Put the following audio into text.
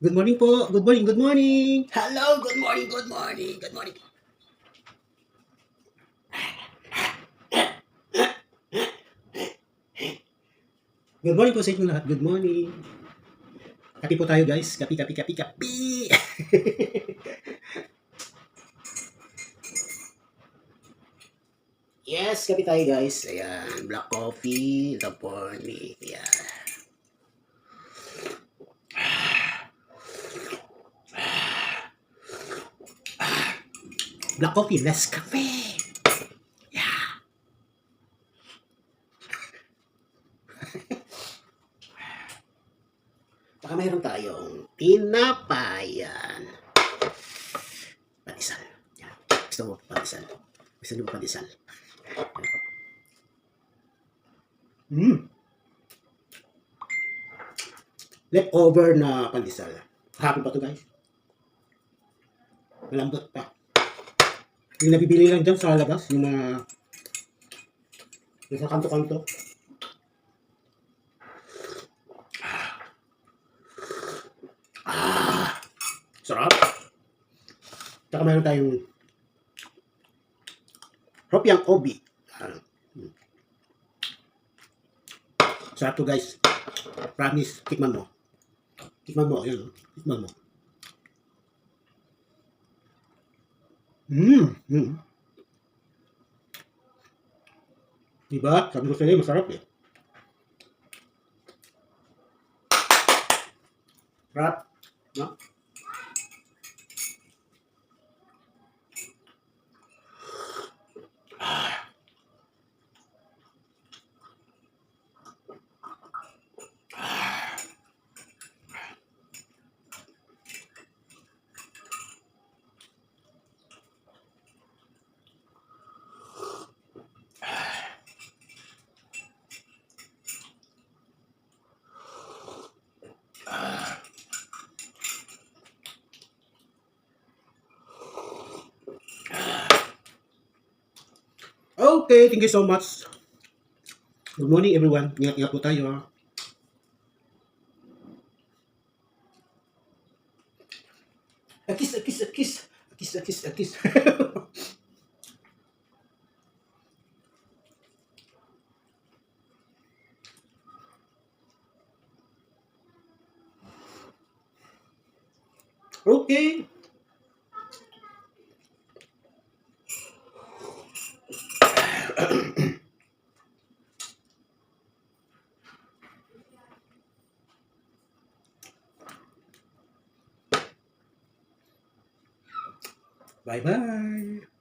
Good morning po. Good morning, good morning. Hello, good morning, good morning, good morning. Good morning po sa inyo lahat. Good morning. Kapi po tayo guys. Kapi, kapi, kapi, kapi. Yes, kapi tayo guys. Ayan, black coffee, the morning. Ayan. Black coffee, less cafe. Yeah. Baka mayroon tayong tinapayan. Pandesal. Yan. Gusto mo pandesal? Gusto mo pandesal? Leftover na pandesal. Hapon pa to guys. Malambot pa. Yung nabibili lang dyan sa labas, yung mga yung sa kanto-kanto. Sarap. Tsaka mayroon tayong Ropiang Obi. Sarap to guys. Promise, tikman mo. Tikman mo, ayan. Tikman mo. Diba? Sabi ko sa'yo, masarap eh. Sarap. No? Okay, thank you so much. Good morning everyone. Ingat-ingat po tayo ha. Akis, akis, akis. Akis, akis, akis. Okay. Bye-bye.